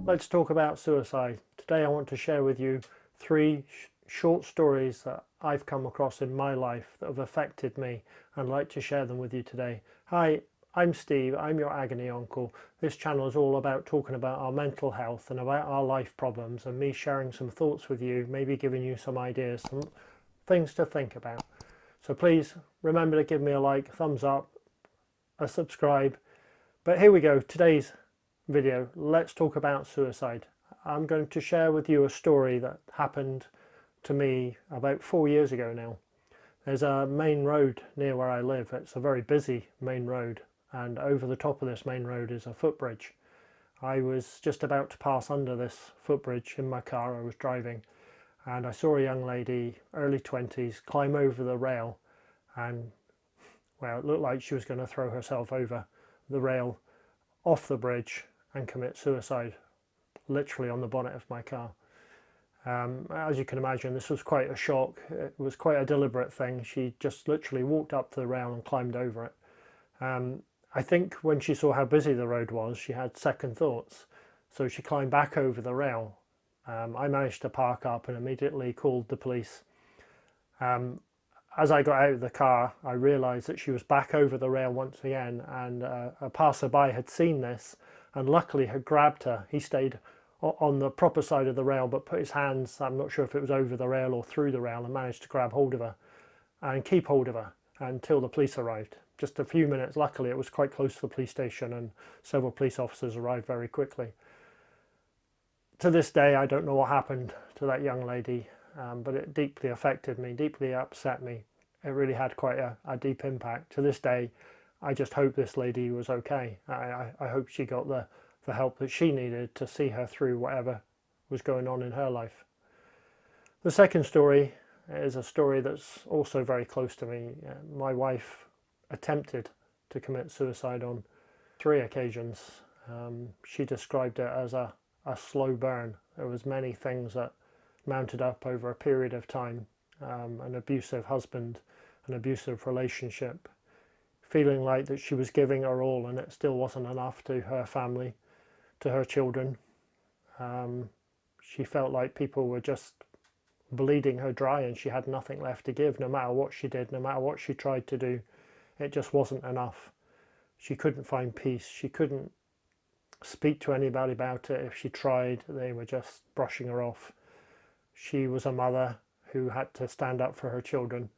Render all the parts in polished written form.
Let's talk about suicide. Today I want to share with you three short stories that I've come across in my life that have affected me, and I'd like to share them with you today. Hi, I'm Steve, I'm your agony uncle. This channel is all about talking about our mental health and about our life problems, and me sharing some thoughts with you, maybe giving you some ideas, some things to think about. So please remember to give me a like, thumbs up, a subscribe. But here we go, today's video. Let's talk about suicide. I'm going to share with you a story that happened to me about 4 years ago now. There's a main road near where I live. It's a very busy main road, and over the top of this main road is a footbridge. I was just about to pass under this footbridge in my car. I was driving, and I saw a young lady, early 20s, climb over the rail, and well, it looked like she was going to throw herself over the rail off the bridge and commit suicide, literally on the bonnet of my car. As you can imagine, this was quite a shock. It was quite a deliberate thing. She just literally walked up to the rail and climbed over it. I think when she saw how busy the road was, she had second thoughts, so she climbed back over the rail. I managed to park up and immediately called the police. As I got out of the car, I realised that she was back over the rail once again, and a passerby had seen this and luckily had grabbed her. He stayed on the proper side of the rail but put his hands, I'm not sure if it was over the rail or through the rail, and managed to grab hold of her and keep hold of her until the police arrived. Just a few minutes. Luckily it was quite close to the police station and several police officers arrived very quickly. To this day I don't know what happened to that young lady, but it deeply affected me, deeply upset me. It really had quite a deep impact. To this day I just hope this lady was okay. I hope she got the help that she needed to see her through whatever was going on in her life. The second story is a story that's also very close to me. My wife attempted to commit suicide on 3 occasions. She described it as a slow burn. There was many things that mounted up over a period of time. An abusive husband, an abusive relationship, feeling like that she was giving her all and it still wasn't enough to her family, to her children. She felt like people were just bleeding her dry and she had nothing left to give. No matter what she did, no matter what she tried to do, it just wasn't enough. She couldn't find peace. She couldn't speak to anybody about it. If she tried, they were just brushing her off. She was a mother who had to stand up for her children,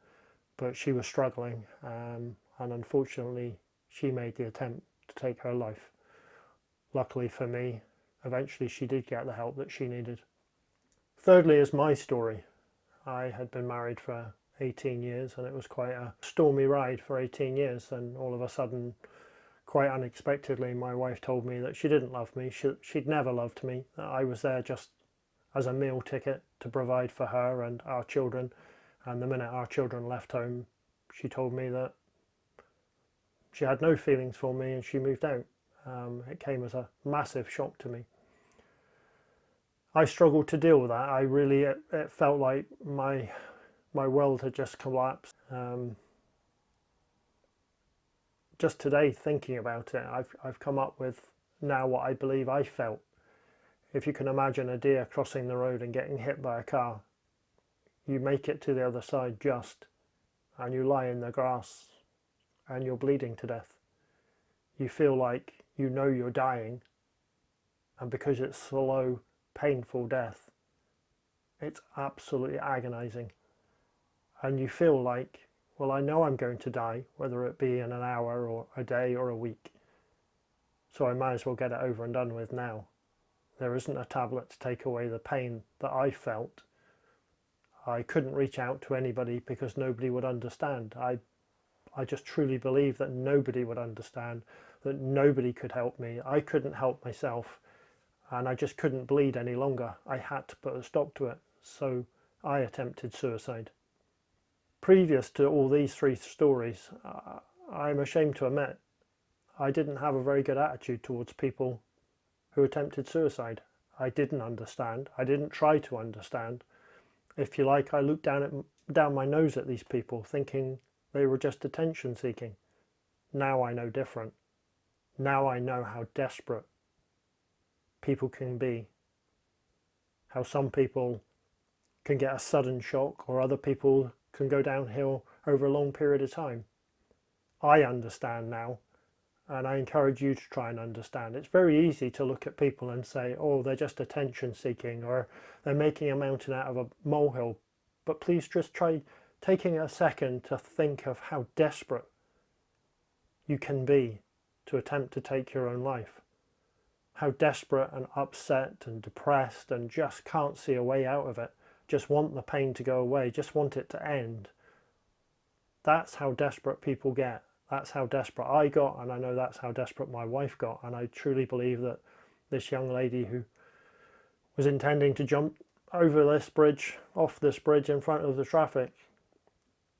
but she was struggling, and unfortunately she made the attempt to take her life. Luckily for me, eventually she did get the help that she needed. Thirdly is my story. I had been married for 18 years and it was quite a stormy ride for 18 years, and all of a sudden, quite unexpectedly, my wife told me that she didn't love me. She'd never loved me. I was there just as a meal ticket to provide for her and our children, and the minute our children left home, she told me that she had no feelings for me and she moved out. It came as a massive shock to me. I struggled to deal with that. It felt like my world had just collapsed. Just today, thinking about it, I've come up with now what I believe I felt. If you can imagine a deer crossing the road and getting hit by a car, you make it to the other side just, and you lie in the grass and you're bleeding to death. You feel like you know you're dying, and because it's slow, painful death, it's absolutely agonizing. And you feel like, well, I know I'm going to die, whether it be in an hour or a day or a week, so I might as well get it over and done with now. There isn't a tablet to take away the pain that I felt. I couldn't reach out to anybody because nobody would understand. I just truly believe that nobody would understand, that nobody could help me. I couldn't help myself, and I just couldn't bleed any longer. I had to put a stop to it, so I attempted suicide. Previous to all these 3 stories, I'm ashamed to admit, I didn't have a very good attitude towards people who attempted suicide. I didn't understand. I didn't try to understand. If you like, I looked down my nose at these people, thinking they were just attention seeking. Now I know different. Now I know how desperate people can be, how some people can get a sudden shock or other people can go downhill over a long period of time. I understand now, and I encourage you to try and understand. It's very easy to look at people and say, oh, they're just attention seeking, or they're making a mountain out of a molehill. But please just try taking a second to think of how desperate you can be to attempt to take your own life. How desperate and upset and depressed and just can't see a way out of it. Just want the pain to go away, just want it to end. That's how desperate people get. That's how desperate I got, and I know that's how desperate my wife got. And I truly believe that this young lady who was intending to jump over this bridge, off this bridge in front of the traffic,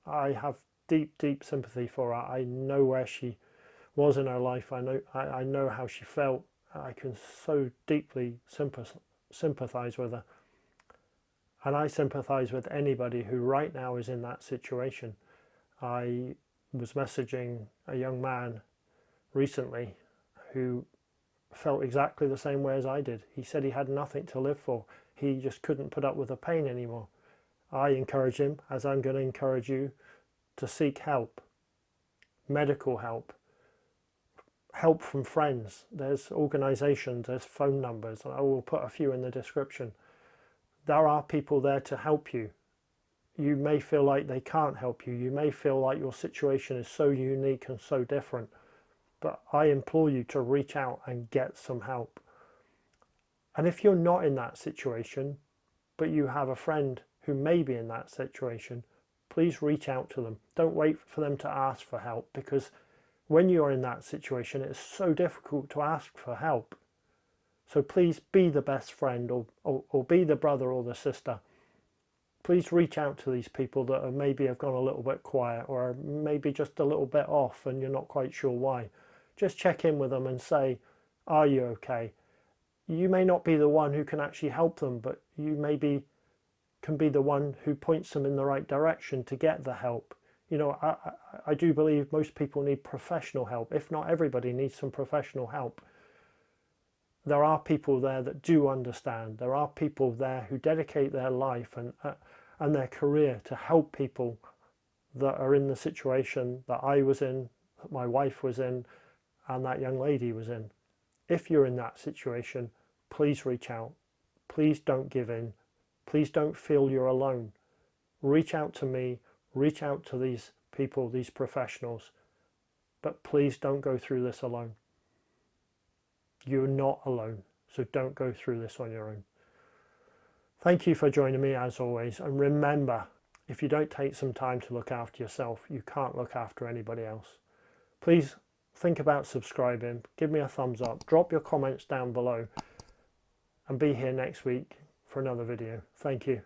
I have deep, deep sympathy for her. I know where she was in her life. I know how she felt. I can so deeply sympathize with her. And I sympathize with anybody who right now is in that situation. I was messaging a young man recently who felt exactly the same way as I did. He said he had nothing to live for. He just couldn't put up with the pain anymore. I encourage him, as I'm going to encourage you, to seek help, medical help, help from friends. There's organisations, there's phone numbers, and I will put a few in the description. There are people there to help you. You may feel like they can't help you. You may feel like your situation is so unique and so different. But I implore you to reach out and get some help. And if you're not in that situation, but you have a friend who may be in that situation, please reach out to them. Don't wait for them to ask for help, because when you're in that situation, it's so difficult to ask for help. So please be the best friend, or be the brother or the sister. Please reach out to these people that have maybe have gone a little bit quiet, or maybe just a little bit off and you're not quite sure why. Just check in with them and say, are you okay? You may not be the one who can actually help them, but you maybe can be the one who points them in the right direction to get the help. You know, I do believe most people need professional help. If not, everybody needs some professional help. There are people there that do understand. There are people there who dedicate their life and their career to help people that are in the situation that I was in, that my wife was in, and that young lady was in. If you're in that situation, please reach out. Please don't give in. Please don't feel you're alone. Reach out to me. Reach out to these people, these professionals. But please don't go through this alone. You're not alone, so don't go through this on your own. Thank you for joining me as always, and remember, if you don't take some time to look after yourself, you can't look after anybody else. Please think about subscribing, give me a thumbs up, drop your comments down below, and be here next week for another video. Thank you.